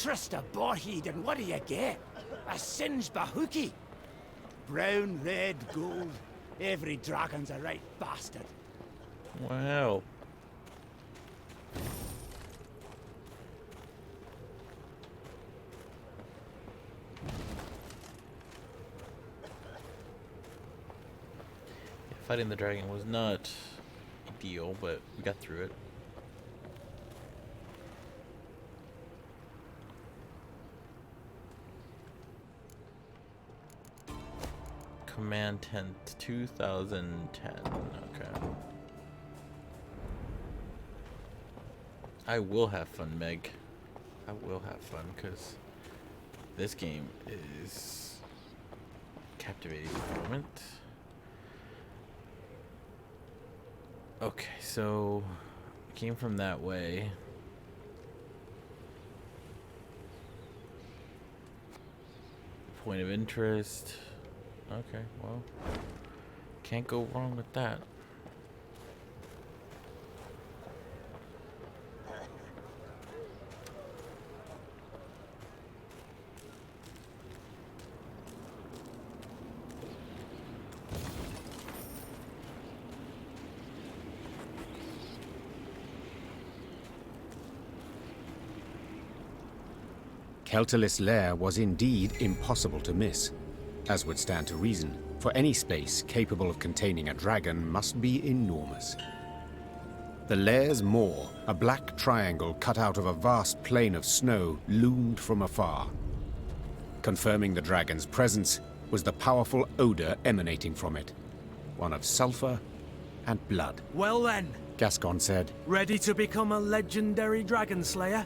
Trust a boarhead, and what do you get? A singed bahookie. Brown, red, gold. Every dragon's a right bastard. Wow. Fighting the dragon was not ideal, but we got through it. Command 10 2010. Okay. I will have fun, Meg. I will have fun because this game is captivating at the moment. Okay, so came from that way. Point of interest. Okay, well, can't go wrong with that. Keltalis' lair was indeed impossible to miss, as would stand to reason, for any space capable of containing a dragon must be enormous. The lair's maw, a black triangle cut out of a vast plain of snow, loomed from afar. Confirming the dragon's presence was the powerful odor emanating from it, one of sulfur and blood. Well then, Gascon said, ready to become a legendary dragon slayer?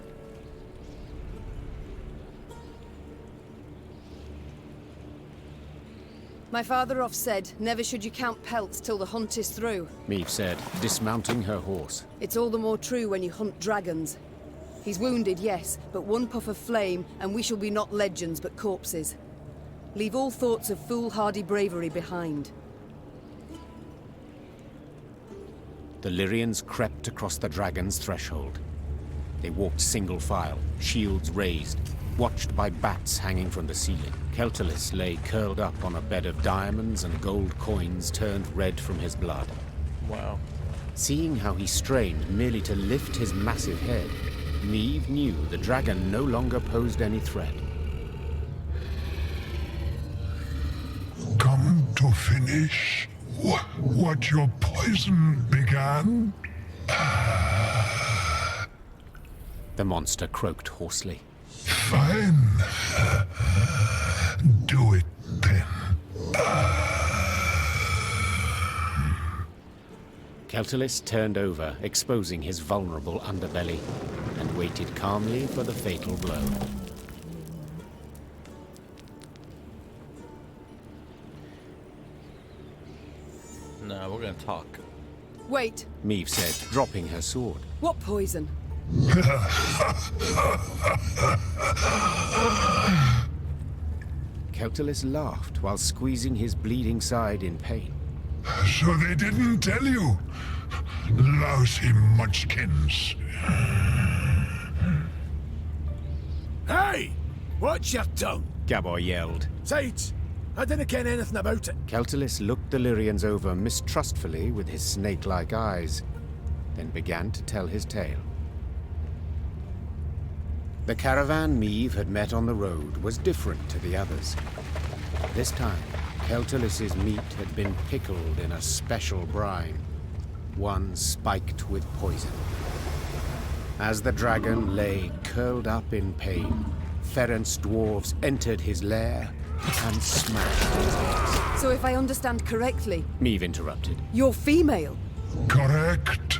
My father oft said, never should you count pelts till the hunt is through. Meve said, dismounting her horse. It's all the more true when you hunt dragons. He's wounded, yes, but one puff of flame, and we shall be not legends, but corpses. Leave all thoughts of foolhardy bravery behind. The Lyrians crept across the dragon's threshold. They walked single file, shields raised, watched by bats hanging from the ceiling. Keltalis lay curled up on a bed of diamonds and gold coins turned red from his blood. Wow. Seeing how he strained merely to lift his massive head, Meve knew the dragon no longer posed any threat. Come to finish what your poison began? The monster croaked hoarsely. Fine. Do it then. Keltalis turned over, exposing his vulnerable underbelly, and waited calmly for the fatal blow. No, we're gonna talk. Wait, Meve said, dropping her sword. what poison? Keltalis laughed while squeezing his bleeding side in pain. So they didn't tell you? Lousy munchkins. Hey! Watch your tongue! Gabor yelled. Sides! I didn't ken anything about it. Keltalis looked the Lyrians over mistrustfully with his snake-like eyes, then began to tell his tale. The caravan Meve had met on the road was different to the others. This time, Keltalis's meat had been pickled in a special brine, one spiked with poison. As the dragon lay curled up in pain, Ferenc dwarves entered his lair and smashed his head. So if I understand correctly, Meve interrupted. you're female? Correct.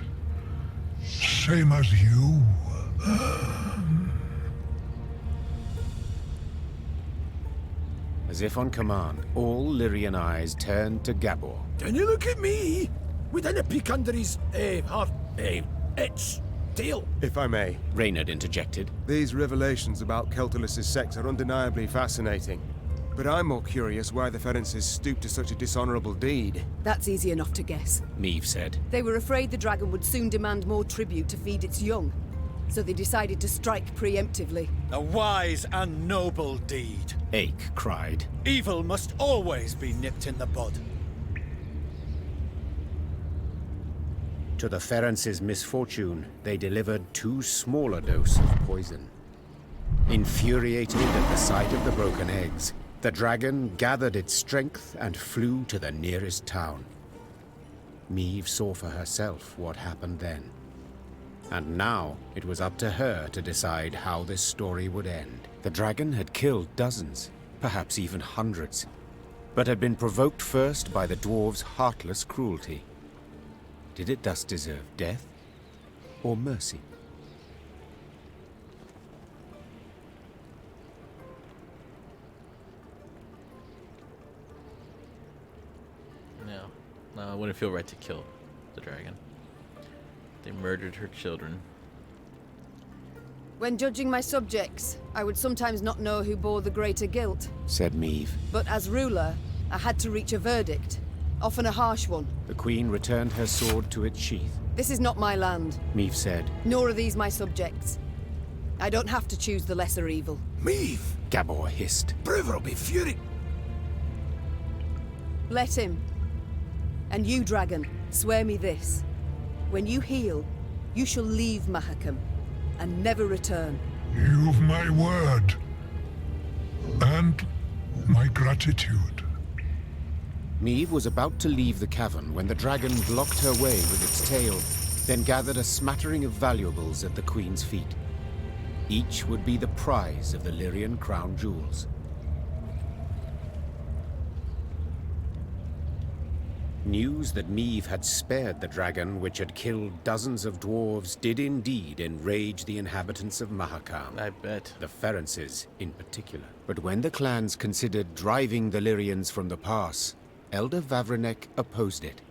Same as you. As if on command, all Lyrian eyes turned to Gabor. Can you look at me? We didn't peek under his, its tail. If I may, Reynard interjected. these revelations about Keltalis' sex are undeniably fascinating. But I'm more curious why the Ferences stooped to such a dishonorable deed. That's easy enough to guess. Meve said. They were afraid the dragon would soon demand more tribute to feed its young. so they decided to strike preemptively. A wise and noble deed. Ache cried. Evil must always be nipped in the bud. To the Ferences' misfortune, they delivered too small a dose of poison. Infuriated at the sight of the broken eggs, the dragon gathered its strength and flew to the nearest town. Meve saw for herself what happened then. And now it was up to her to decide how this story would end. The dragon had killed dozens, perhaps even hundreds, but had been provoked first by the dwarves' heartless cruelty. Did it thus deserve death or mercy? No, I wouldn't feel right to kill the dragon. They murdered her children. When judging my subjects, I would sometimes not know who bore the greater guilt. Said Meve. But as ruler, I had to reach a verdict, often a harsh one. The queen returned her sword to its sheath. This is not my land, Meve said. nor are these my subjects. I don't have to choose the lesser evil. Meve! Gabor hissed. Bruver'll be furious. Let him. And you, dragon, swear me this. When you heal, you shall leave Mahakam and never return. You've my word. And my gratitude. Meve was about to leave the cavern when the dragon blocked her way with its tail, then gathered a smattering of valuables at the queen's feet. Each would be the prize of the Lyrian crown jewels. News that Meve had spared the dragon, which had killed dozens of dwarves, did indeed enrage the inhabitants of Mahakam. I bet. The Ferences, in particular. But when the clans considered driving the Lyrians from the pass, Elder Vavrenek opposed it.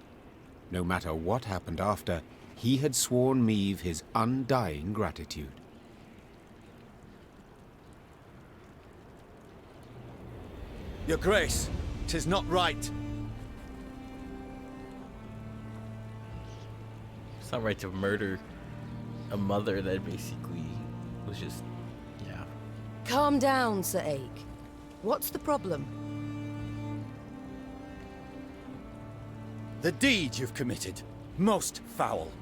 No matter what happened after, he had sworn Meve his undying gratitude. Your Grace, 'tis not right. It's not right to murder a mother that basically was just, yeah. Calm down, Sir Ake. What's the problem? The deed you've committed, most foul.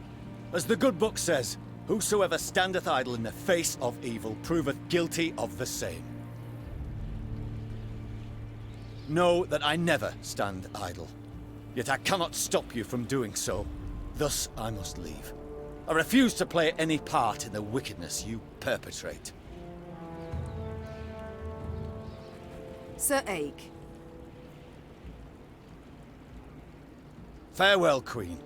As the good book says, whosoever standeth idle in the face of evil proveth guilty of the same. Know that I never stand idle, yet I cannot stop you from doing so. Thus I must leave. I refuse to play any part in the wickedness you perpetrate. Sir Ake. Farewell, Queen,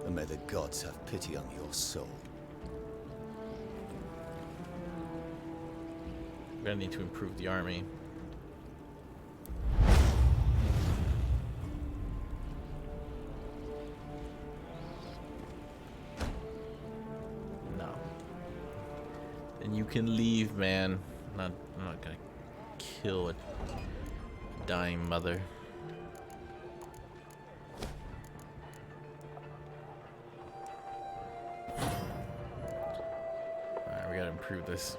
and may the gods have pity on your soul. We're gonna need to improve the army. No. Then you can leave, man. I'm not gonna kill a dying mother. Alright, we gotta improve this.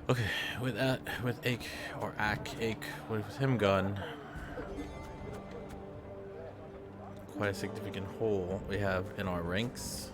Okay, with Ake or Ake, with him gone, quite a significant hole we have in our ranks.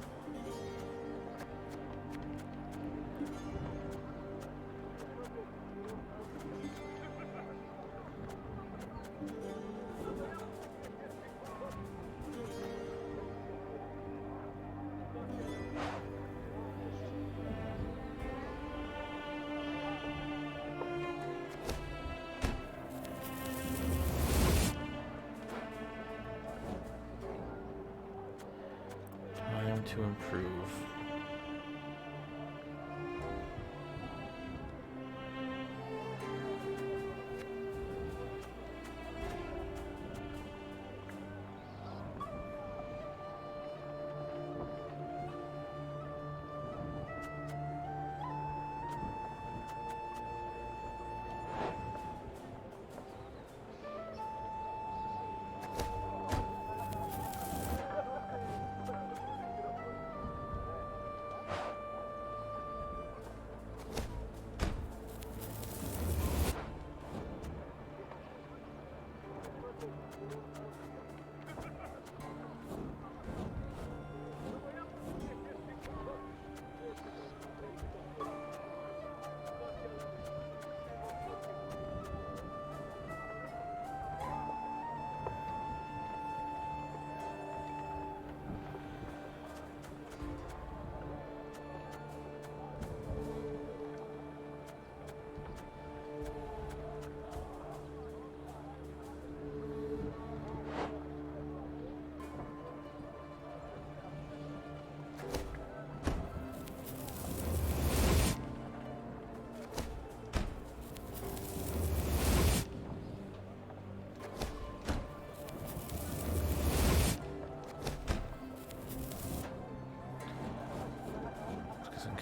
To improve.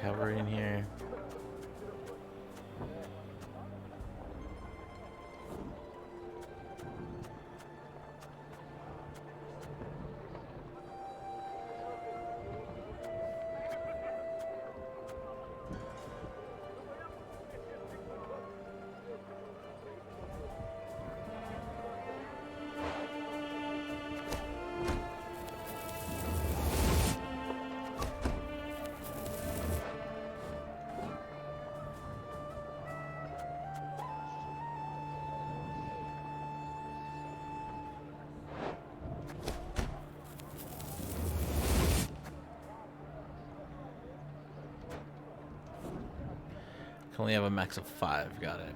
cavalry in here. Can only have a max of 5. Got it.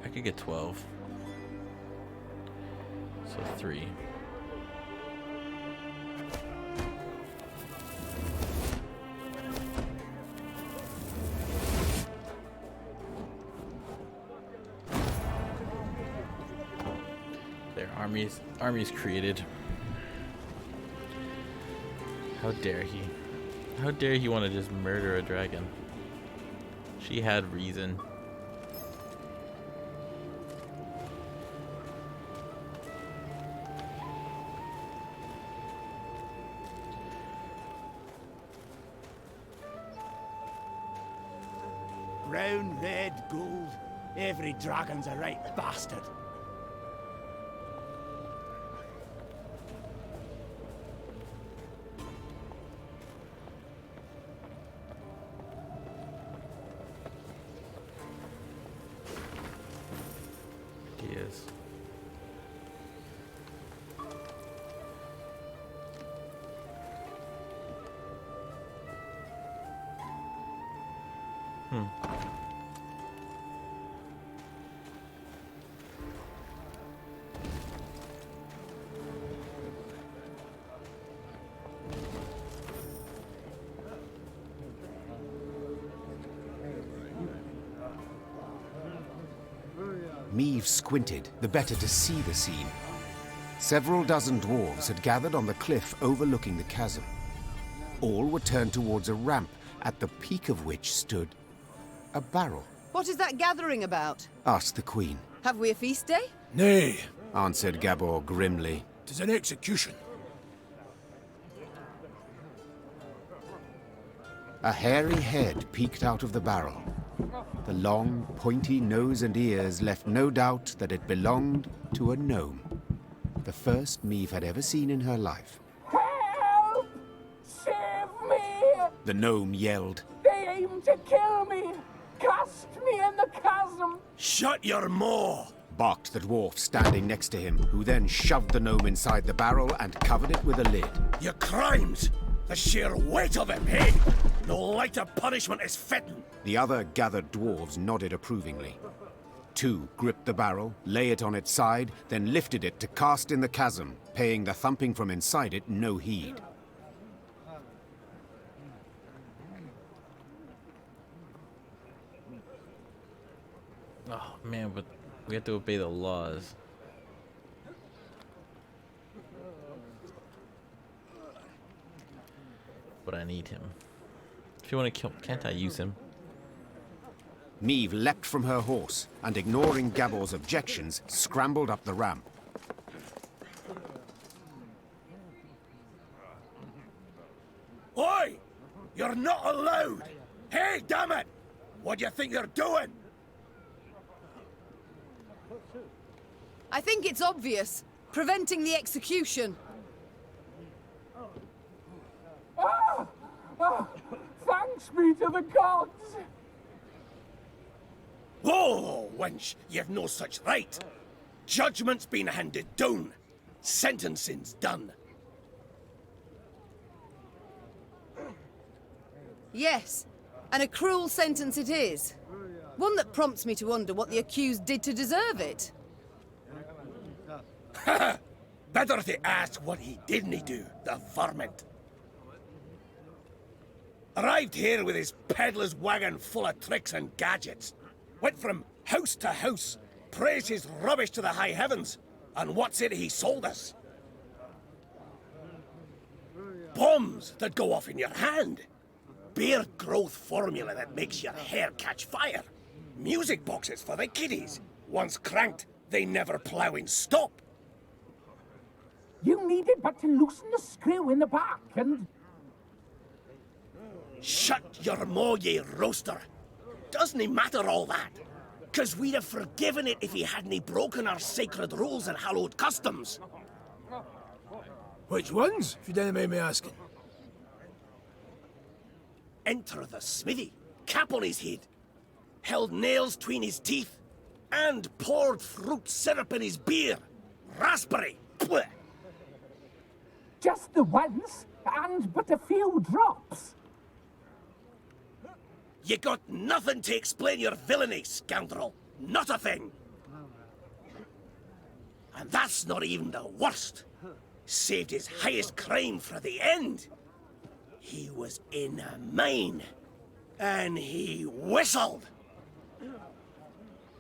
I could get 12. So 3. Their armies created. How dare he? How dare he want to just murder a dragon? She had reason. Brown, red, gold. Every dragon's a right bastard. He is. Meve squinted, the better to see the scene. Several dozen dwarves had gathered on the cliff overlooking the chasm. All were turned towards a ramp, at the peak of which stood a barrel. What is that gathering about? Asked the queen. Have we a feast day? Nay, Answered Gabor grimly. 'tis an execution. A hairy head peeked out of the barrel. The long, pointy nose and ears left no doubt that it belonged to a gnome. The first Meve had ever seen in her life. Help! Save me! The gnome yelled. They aim to kill me! Cast me in the chasm! Shut your maw! Barked the dwarf standing next to him, who then shoved the gnome inside the barrel and covered it with a lid. Your crimes! The sheer weight of him, eh? No lighter punishment is fitting. The other gathered dwarves nodded approvingly. 2 gripped the barrel, lay it on its side, then lifted it to cast in the chasm, paying the thumping from inside it no heed. Oh man, but we have to obey the laws. But I need him. If you want to kill, can't I use him? Meve leapt from her horse, and ignoring Gabor's objections, scrambled up the ramp. Oi! You're not allowed! Hey, damn it! What do you think you're doing? I think it's obvious. Preventing the execution. Thanks be to the gods! Whoa, wench, you've no such right. Judgment's been handed down. Sentencing's done. Yes, and a cruel sentence it is. One that prompts me to wonder what the accused did to deserve it. Better to ask what he didn't do, the varmint. Arrived here with his peddler's wagon full of tricks and gadgets. Went from house to house, praised his rubbish to the high heavens. And what's it he sold us? Bombs that go off in your hand. Beer growth formula that makes your hair catch fire. Music boxes for the kiddies. Once cranked, they never plough in stop. You needed but to loosen the screw in the back and... Shut your maw, ye roaster. Doesn't he matter all that? 'Cause we'd have forgiven it if he hadn't broken our sacred rules and hallowed customs. Which ones, if you don't mind me asking? Enter the smithy, cap on his head, held nails tween his teeth, and poured fruit syrup in his beer. Raspberry. Blech. just the once, and but a few drops. You got nothing to explain your villainy, scoundrel. Not a thing. And that's not even the worst. Saved his highest crime for the end. He was in a mine, and he whistled.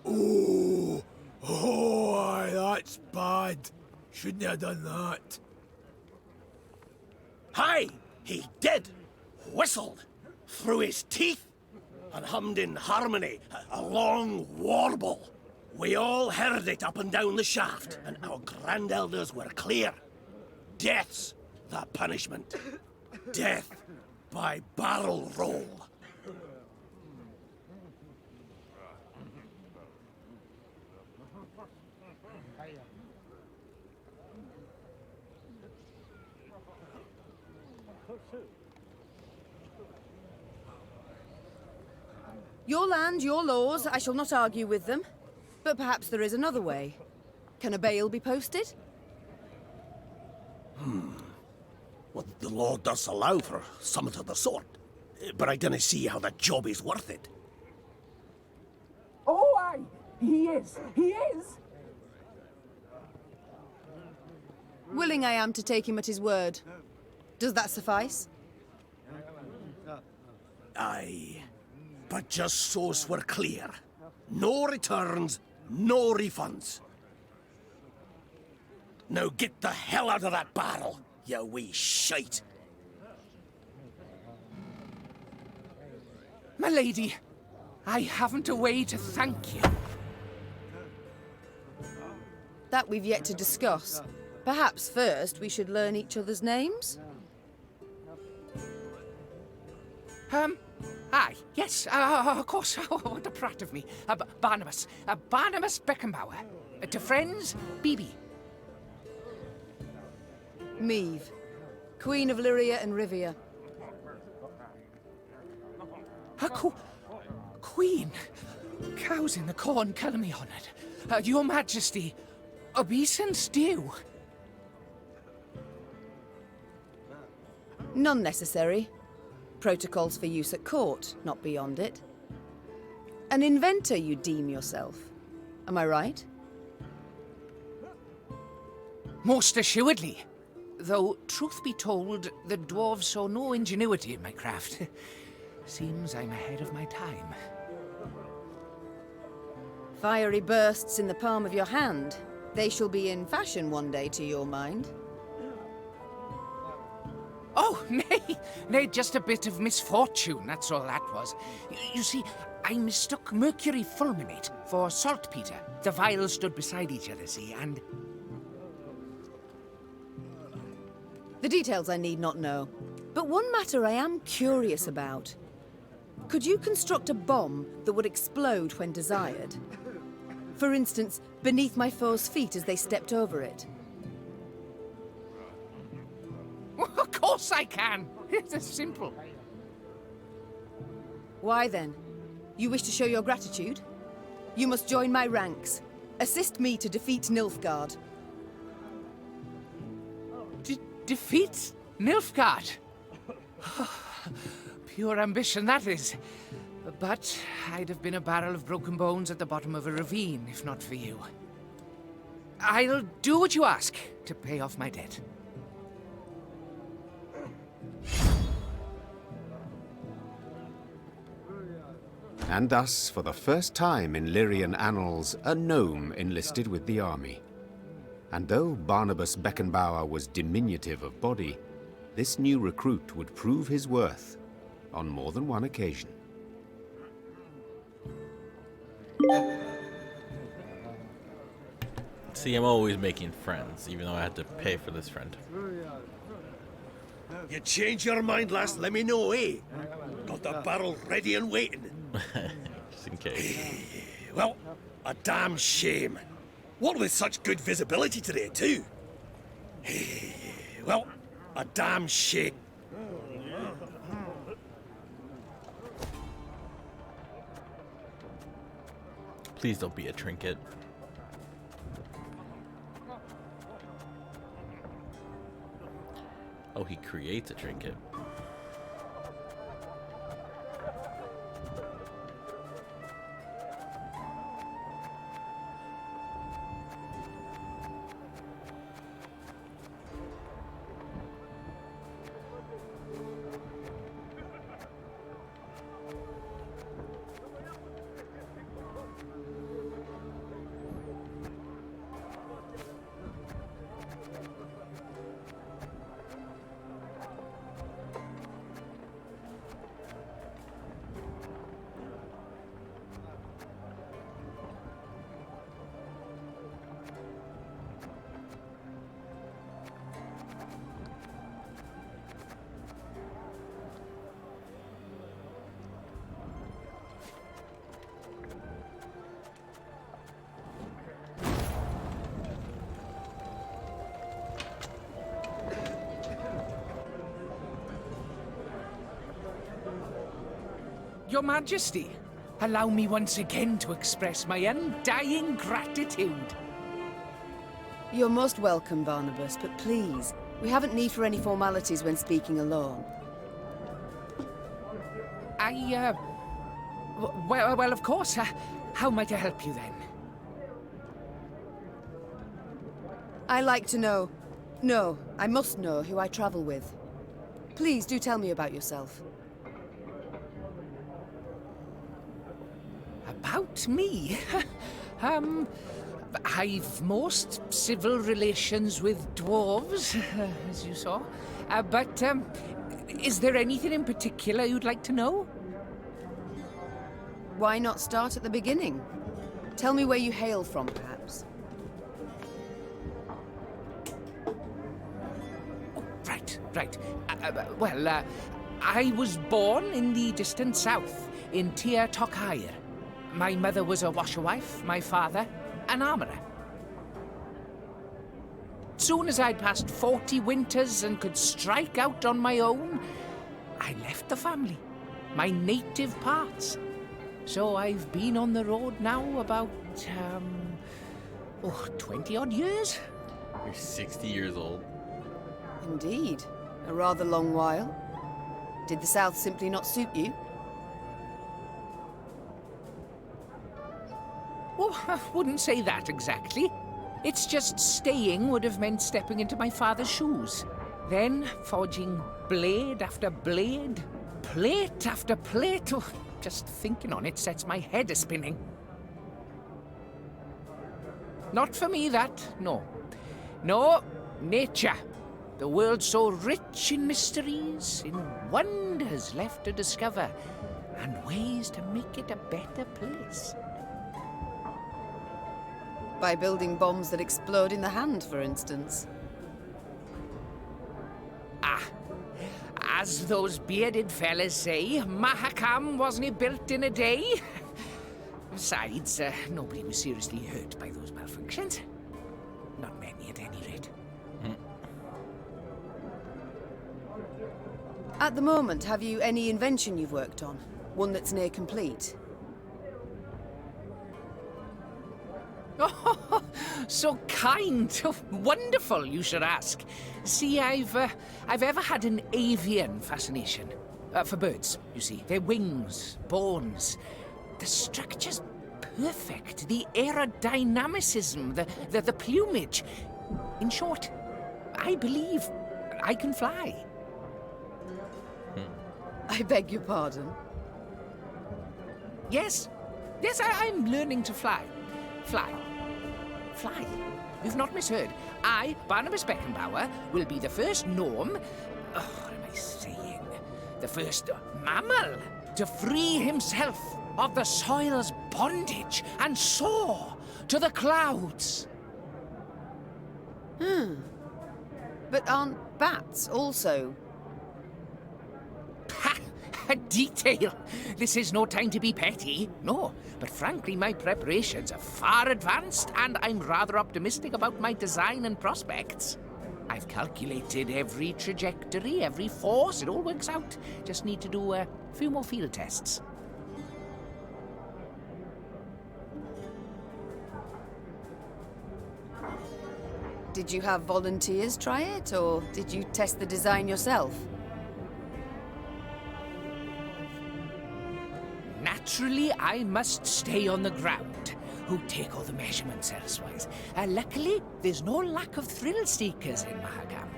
Oh, aye, that's bad. Shouldn't have done that. Aye, he did. Whistled through his teeth and hummed in harmony a long warble. We all heard it up and down the shaft, and our grand elders were clear. Death's the punishment. Death by barrel roll. Your land, your laws, I shall not argue with them. But perhaps there is another way. Can a bail be posted? Well, the law does allow for something of the sort. But I don't see how that job is worth it. Oh, aye, he is, he is. Willing I am to take him at his word. Does that suffice? Aye. But just so's we're clear. No returns, no refunds. Now get the hell out of that barrel, you wee shite. My lady, I haven't a way to thank you. That we've yet to discuss. Perhaps first we should learn each other's names? Aye, yes, of course. What a prat of me. Barnabas. Barnabas Beckenbauer. To friends, BB. Meve, Queen of Lyria and Rivia. Queen. Cows in the corn, colour me honoured. Your Majesty, obeisance due. None necessary. Protocols for use at court, not beyond it. An inventor you deem yourself. Am I right? Most assuredly. Though, truth be told, the dwarves saw no ingenuity in my craft. Seems I'm ahead of my time. Fiery bursts in the palm of your hand. They shall be in fashion one day, to your mind. Oh, nay, just a bit of misfortune, that's all that was. You see, I mistook mercury fulminate for saltpeter. The vials stood beside each other, see, and... The details I need not know. But one matter I am curious about. Could you construct a bomb that would explode when desired? For instance, beneath my foe's feet as they stepped over it. Of course I can. It's simple. Why then? You wish to show your gratitude? You must join my ranks. Assist me to defeat Nilfgaard. Defeat Nilfgaard? Pure ambition, that is. But I'd have been a barrel of broken bones at the bottom of a ravine, if not for you. I'll do what you ask to pay off my debt. And thus, for the first time in Lyrian annals, a gnome enlisted with the army. And though Barnabas Beckenbauer was diminutive of body, this new recruit would prove his worth on more than one occasion. See, I'm always making friends, even though I had to pay for this friend. You change your mind, lass, let me know, eh? Got the barrel ready and waiting. Just in case. Well, a damn shame. What with such good visibility today, too? Well, a damn shame. Please don't be a trinket. Oh, he creates a trinket. Your Majesty, allow me once again to express my undying gratitude. You're most welcome, Barnabas, but please, we haven't need for any formalities when speaking alone. Well, of course. How might I help you then? I like to know. No, I must know who I travel with. Please do tell me about yourself. About me? I've most civil relations with dwarves, as you saw. But is there anything in particular you'd like to know? Why not start at the beginning? Tell me where you hail from, perhaps. Right. Well, I was born in the distant south, in Tir Tokhair. My mother was a washerwife, my father, an armourer. Soon as I'd passed 40 winters and could strike out on my own, I left the family, my native parts. So I've been on the road now about, 20-odd years. You're 60 years old. Indeed. A rather long while. Did the South simply not suit you? Oh, I wouldn't say that exactly. It's just staying would have meant stepping into my father's shoes. Then forging blade after blade, plate after plate. Oh, just thinking on it sets my head a-spinning. Not for me, that, no. No, nature. The world's so rich in mysteries, in wonders left to discover, and ways to make it a better place. By building bombs that explode in the hand, for instance. As those bearded fellas say, Mahakam wasn't built in a day. Besides, nobody was seriously hurt by those malfunctions. Not many, at any rate. At the moment, have you any invention you've worked on? One that's near complete? Oh, so kind. Oh, wonderful, you should ask. See, I've ever had an avian fascination. For birds, you see. Their wings, bones, the structure's perfect. The aerodynamicism, the plumage. In short, I believe I can fly. I beg your pardon. Yes. Yes, I'm learning to fly. Fly. Fly. You've not misheard. I, Barnabas Beckenbauer, will be the first gnome... Oh, what am I saying? The first mammal to free himself of the soil's bondage and soar to the clouds. But aren't bats also? Ha! A detail! This is no time to be petty. No, but frankly, my preparations are far advanced, and I'm rather optimistic about my design and prospects. I've calculated every trajectory, every force. It all works out. Just need to do a few more field tests. Did you have volunteers try it, or did you test the design yourself? Naturally, I must stay on the ground. Who take all the measurements elsewise. Luckily, there's no lack of thrill seekers in Mahakam.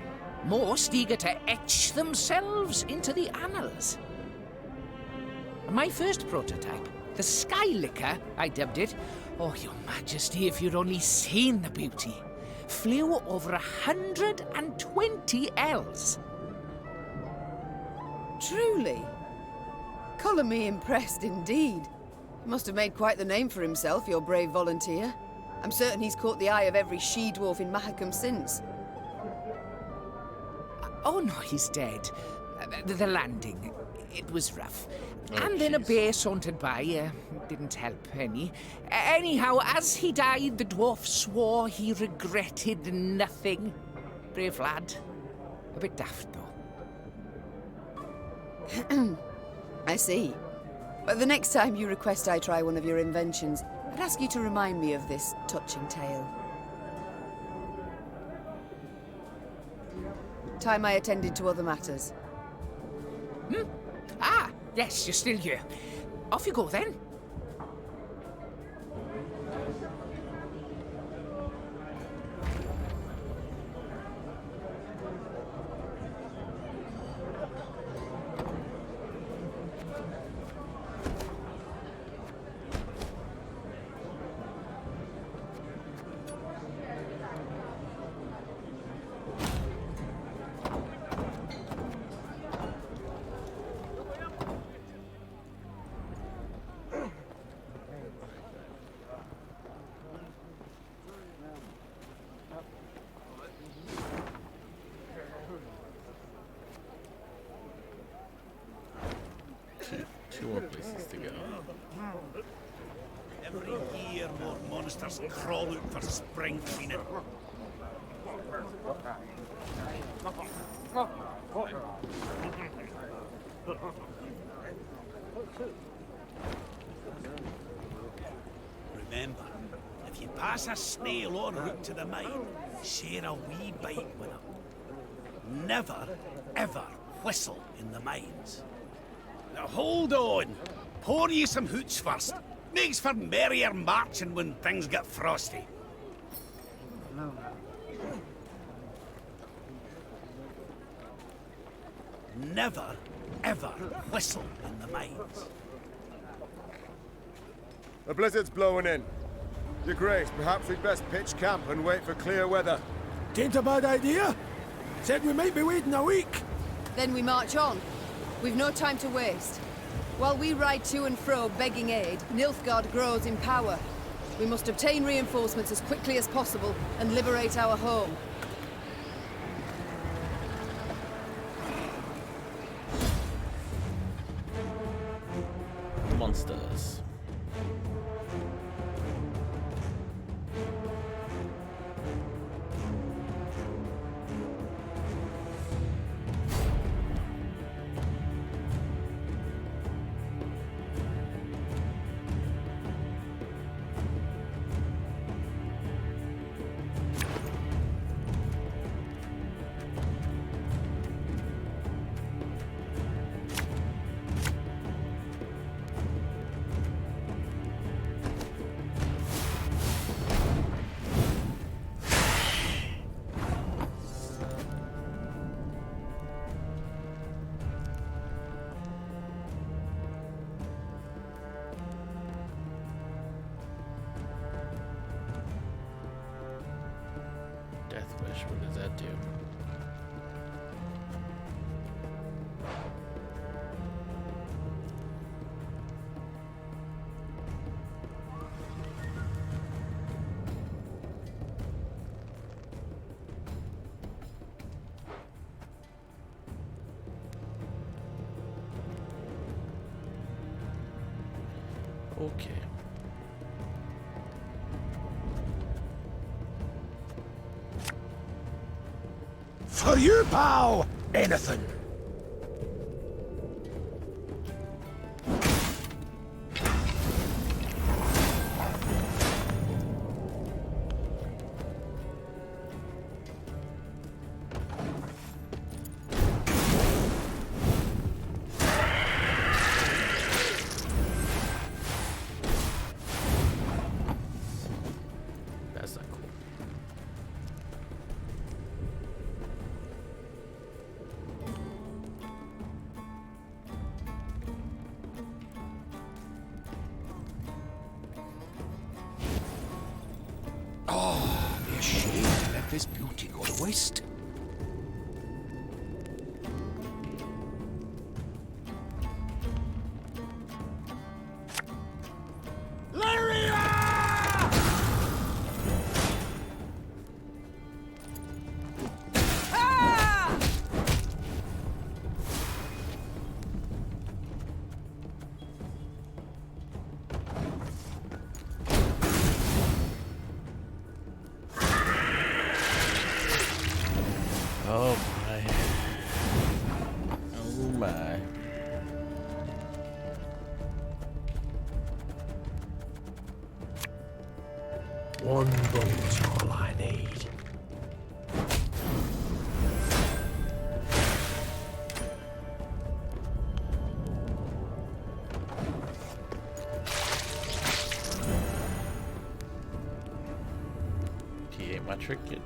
Most eager to etch themselves into the annals. My first prototype, the Skylicker, I dubbed it. Oh, Your Majesty, if you'd only seen the beauty. Flew over 120 ells. Truly? Colour me impressed indeed. He must have made quite the name for himself, your brave volunteer. I'm certain he's caught the eye of every she-dwarf in Mahakam since. Oh no, he's dead. The landing, it was rough. And then a bear sauntered by, didn't help any. Anyhow, as he died, the dwarf swore he regretted nothing. Brave lad. A bit daft, though. I see. But the next time you request I try one of your inventions, I'd ask you to remind me of this touching tale. Time I attended to other matters. Ah, yes, you're still here. Off you go, then. Two more places to go. Every year more monsters crawl out for spring cleaning. Remember, if you pass a snail en route to the mine, share a wee bite with him. Never, ever whistle in the mines. Now hold on. Pour ye some hoots first. Makes for merrier marching when things get frosty. Never, ever whistle in the mines. A blizzard's blowing in. Your Grace, perhaps we'd best pitch camp and wait for clear weather. Tain't a bad idea. Said we might be waiting a week. Then we march on. We've no time to waste. While we ride to and fro begging aid, Nilfgaard grows in power. We must obtain reinforcements as quickly as possible and liberate our home. Monsters. damage. What does that do? Okay. For you, pal! Anything! That's not cool. Oh, be a shame to let this beauty go to waste. Oh my. Oh my. One bullet's all I need. He ain't my trick kid.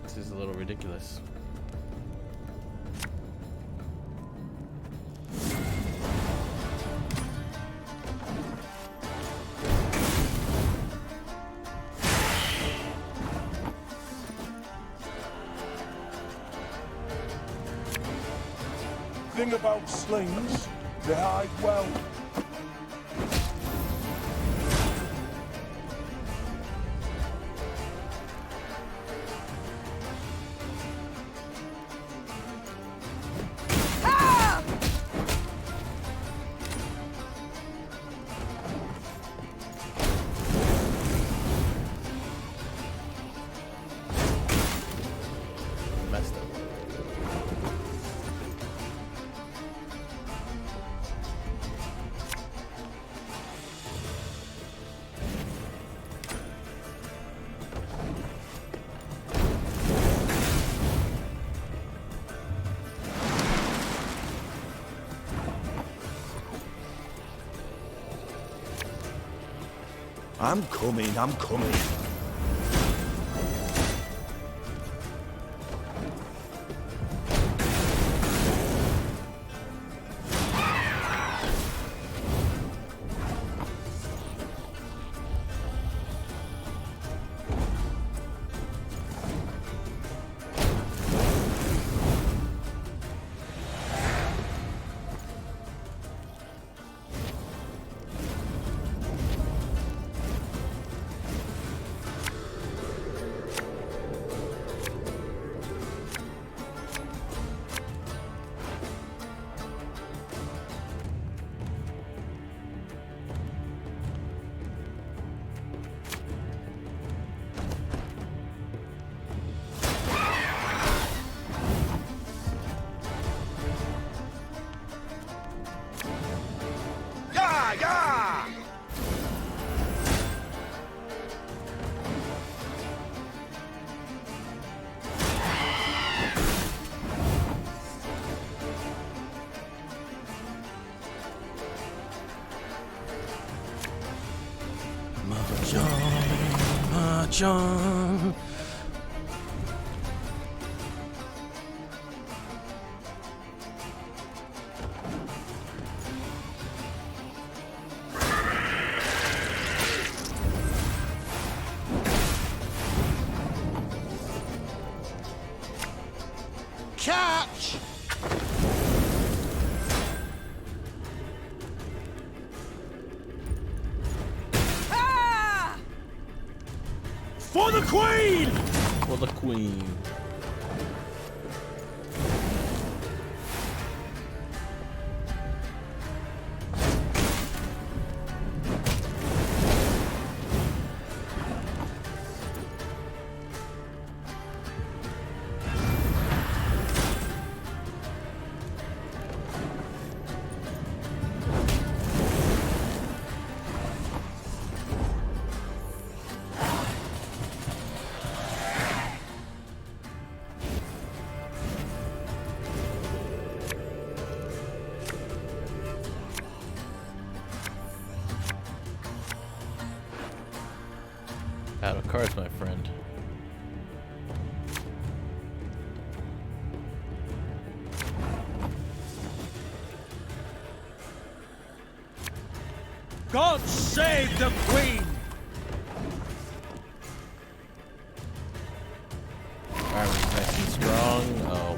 This is a little ridiculous. Thing about slings, they hide well. Messed up. I'm coming, I'm coming. catch! For the Queen! For the Queen. Out of cards, my friend. God save the Queen! Armor's nice and strong. Oh.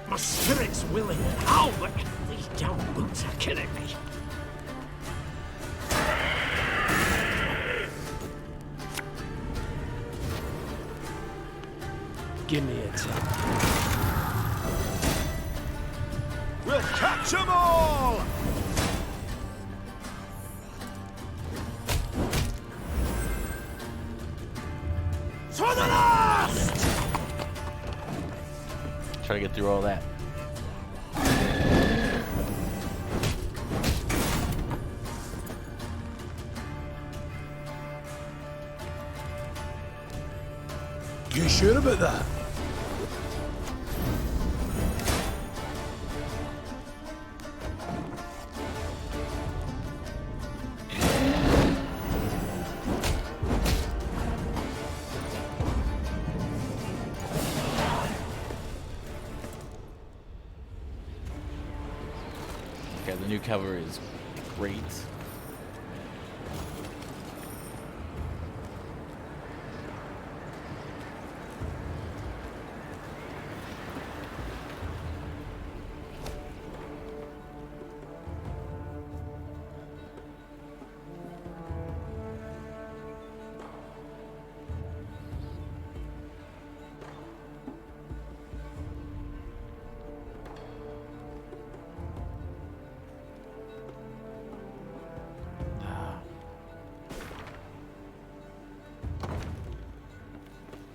My spirit's willing and all, but these damn boots are killing me. Give me a tip. We'll catch 'em all! To the last! Try to get through all that. You sure about that? Okay, the new cover is great.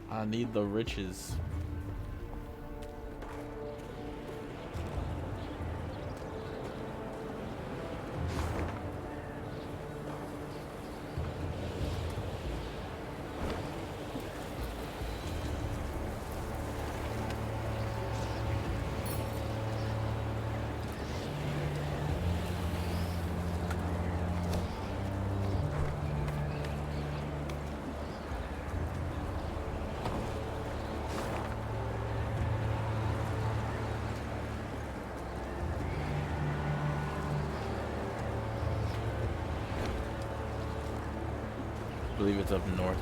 I need the riches. I believe it's up north.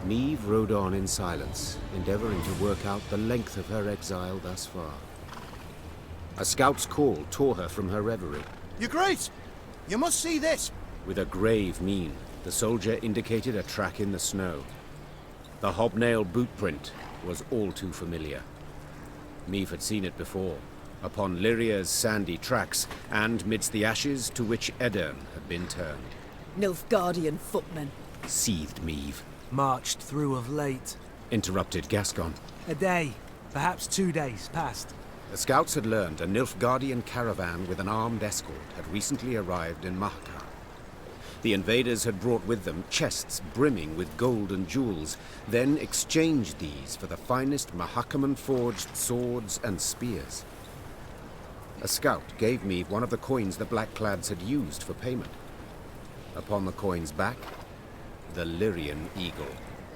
Neve rode on in silence, endeavoring to work out the length of her exile thus far. A scout's call tore her from her reverie. Your Grace! You must see this! With a grave mien, the soldier indicated a track in the snow. The hobnail boot print was all too familiar. Neve had seen it before, upon Lyria's sandy tracks, and midst the ashes to which Edern had been turned. Nilfgaardian footmen. Seethed Neve. Marched through of late. Interrupted Gascon. A day, perhaps 2 days past. The scouts had learned a Nilfgaardian caravan with an armed escort had recently arrived in Mahakar. The invaders had brought with them chests brimming with gold and jewels, then exchanged these for the finest Mahakaman-forged swords and spears. a scout gave me one of the coins the Blackclads had used for payment. Upon the coin's back, the Lyrian eagle.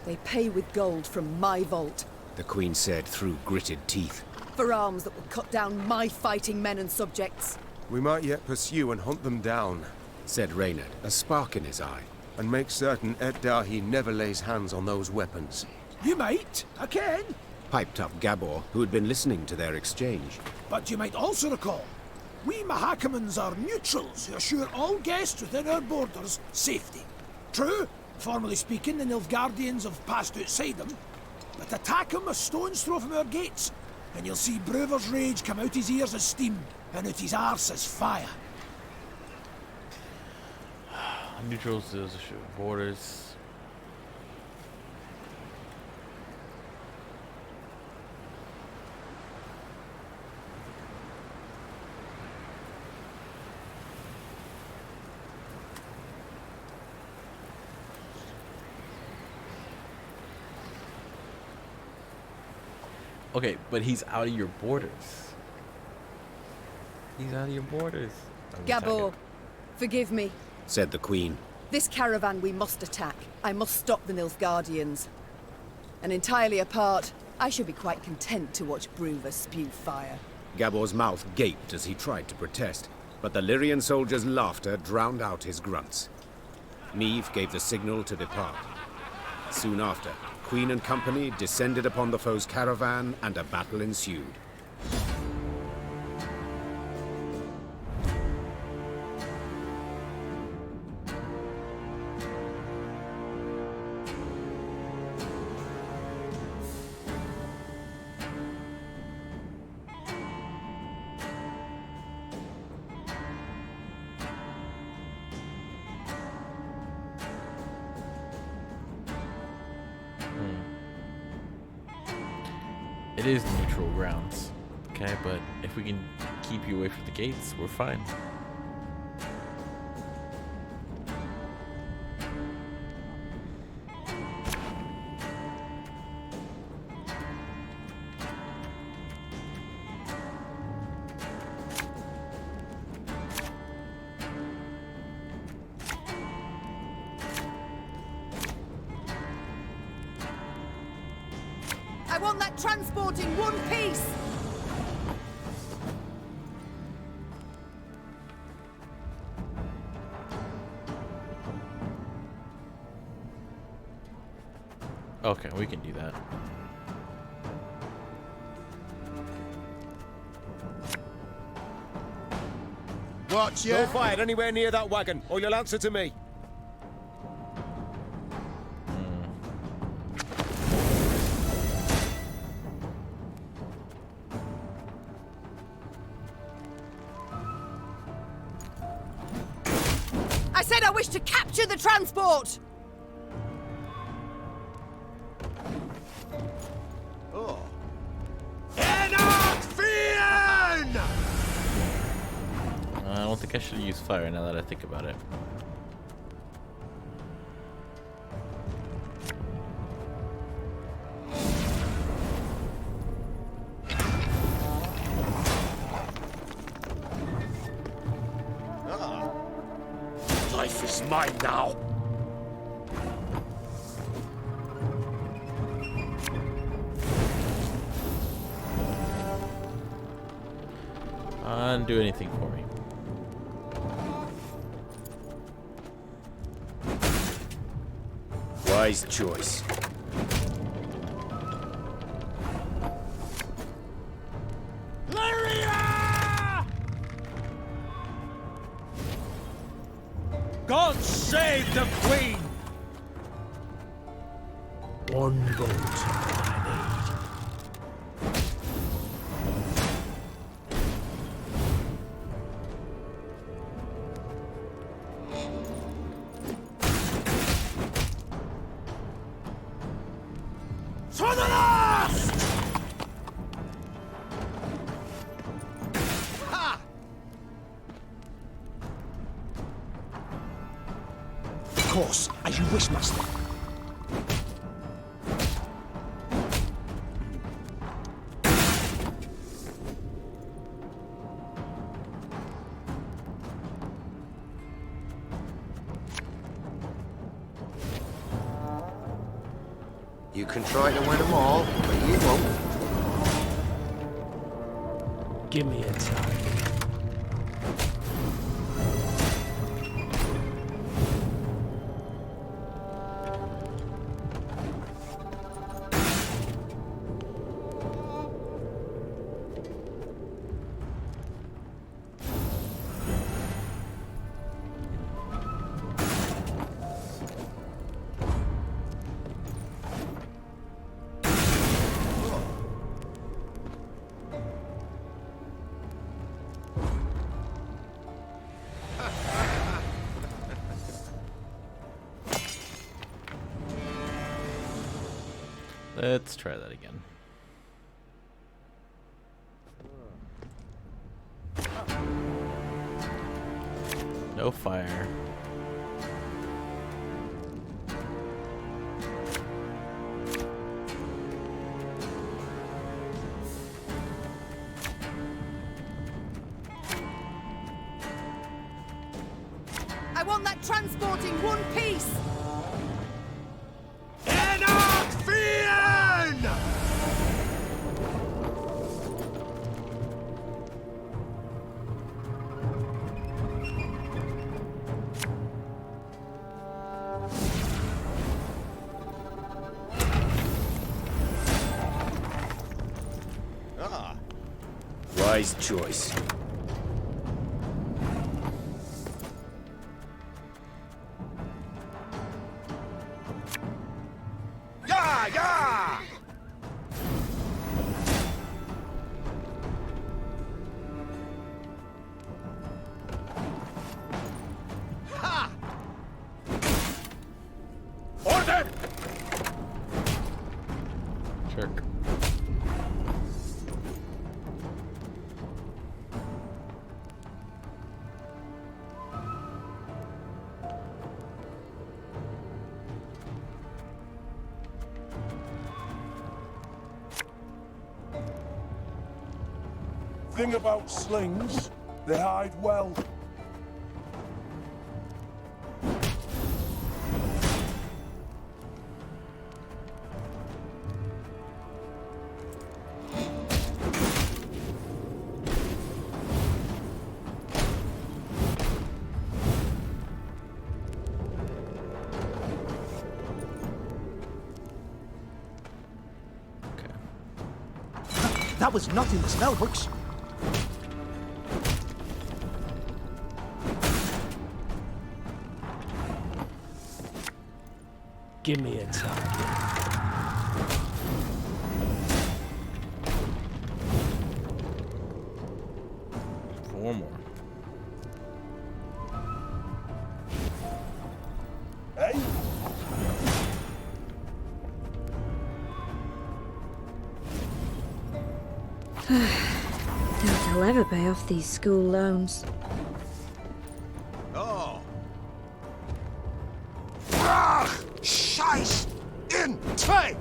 They pay with gold from my vault. The Queen said through gritted teeth. For arms that will cut down my fighting men and subjects. We might yet pursue and hunt them down, Said Reynard, a spark in his eye. and make certain Ed Dahi never lays hands on those weapons. You might, I can. Piped up Gabor, who had been listening to their exchange. But you might also recall, we Mahakimans are neutrals who assure all guests within our borders safety. True, formally speaking, the Nilfgaardians have passed outside them, but attack him a stone's throw from our gates, and you'll see Brewer's rage come out his ears as steam, and out his arse as fire. Neutrals, those borders. Okay, but he's out of your borders. He's out of your borders. Gabor, forgive me. Said the Queen. This caravan we must attack. I must stop the Nilfgaardians. And entirely apart, I should be quite content to watch Brewer spew fire. Gabor's mouth gaped as he tried to protest, but the Lyrian soldier's laughter drowned out his grunts. Neve gave the signal to depart. Soon after, Queen and company descended upon the foe's caravan, and a battle ensued. It is neutral grounds, okay? But if we can keep you away from the gates, we're fine. I want that transport in one piece! Okay, we can do that. Watch, yeah? Don't fire anywhere near that wagon, or you'll answer to me. I said I wish to capture the transport! Oh. I don't think I should use fire now that I think about it. Life is mine now. Do anything for me. Wise choice. God save the Queen! One vote I need. To the last! Ha! Of course, as you wish, master. You can try to win them all, but you won't. Give me a target. Let's try that again. No fire. I want that transport in one piece! Wise choice. Yeah, yeah! Ha! Order! Jerk. Thing about slings, they hide well. That was not in the spell books. Give me a target. 4 more. Hey? Doubt I'll ever pay off these school loans. Oh. Ach, Scheiß in zwei!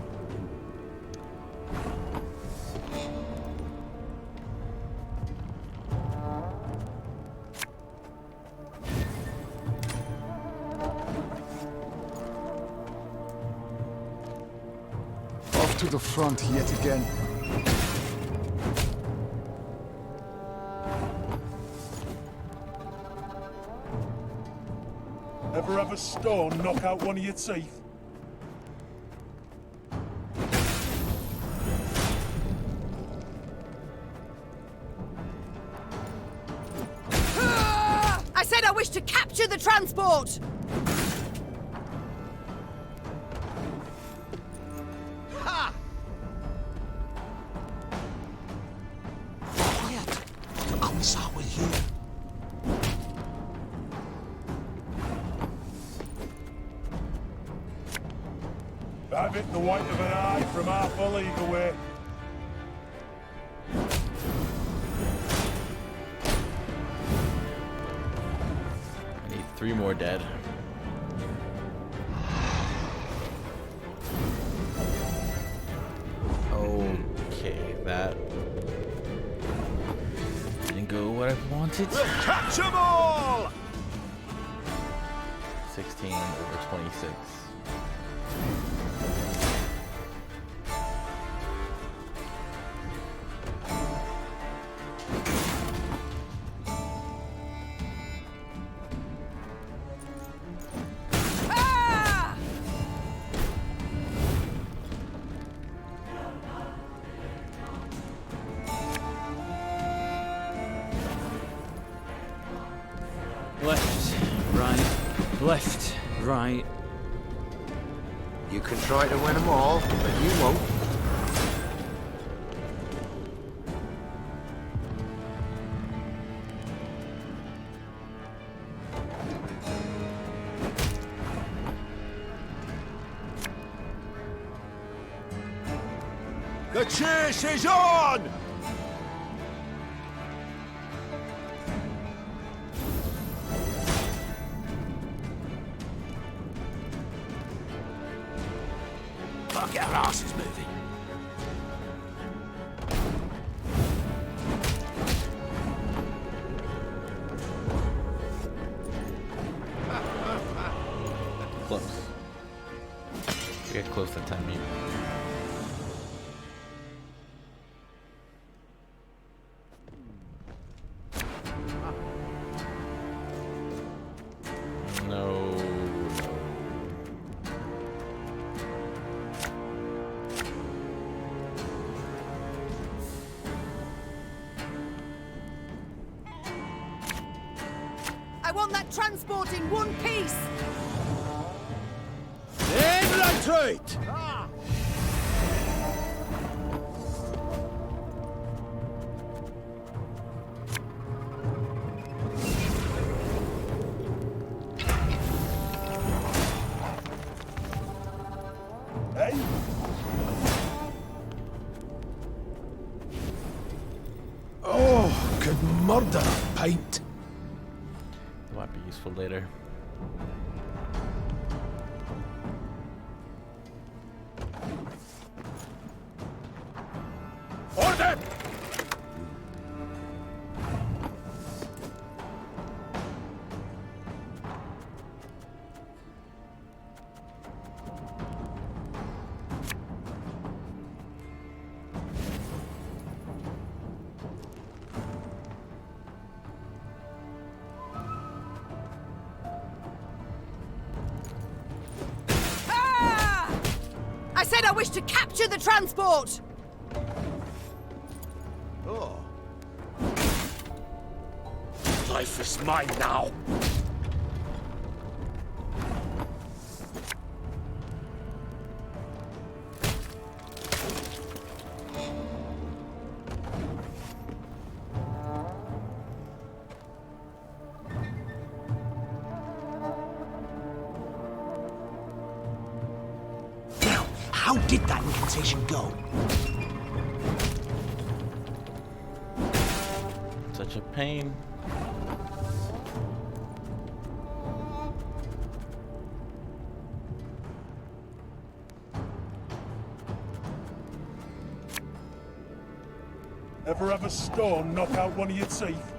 Off to the front yet again. Ever have a stone knock out one of your teeth? I said I wish to capture the transport! Ha! Quiet! The commissar will hear. I've hit the white of an eye from half a league away. I need 3 more dead. Okay, that didn't go what I wanted. Catch 'em all! 16 over 26. Left, right. You can try to win them all, but you won't. The chase is on! Fuck, our ass is moving. Close. We get close that time, maybe. No. I want that transport in one piece! Infiltrate! Hey? Oh, could murder a pint. Might be useful later. Order! Ah! I said I wish to capture the transport! Oh. Life is mine now. Now, how did that incantation go? Such a pain. Ever have a stone knock out one of your teeth?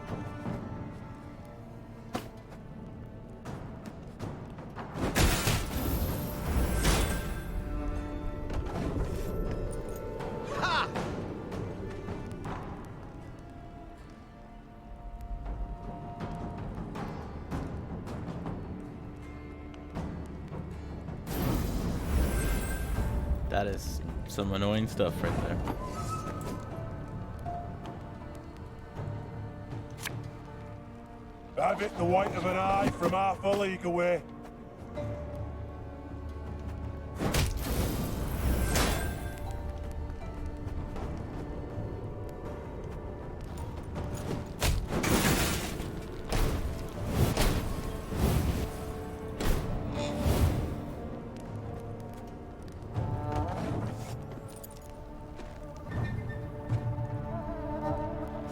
That is some annoying stuff right there. I've hit the white of an eye from half a league away.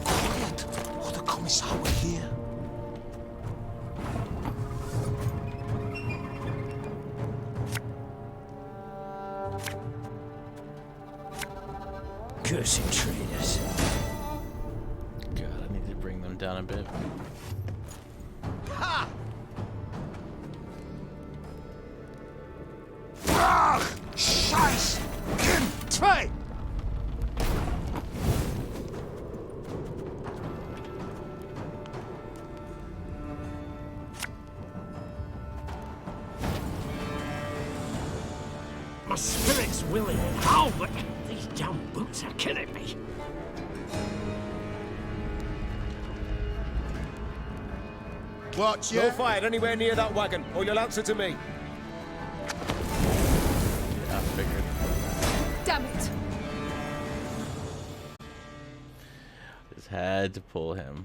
Quiet, or the commissar will hear. Cursed traitors. God, I need to bring them down a bit. Ha! Ugh! Scheiß! Kim! Zwei! My spirit's willing and how, but these damn boots are killing me. Watch, No yeah? fire anywhere near that wagon, or you'll answer to me. I figured. Damn it! Just had to pull him.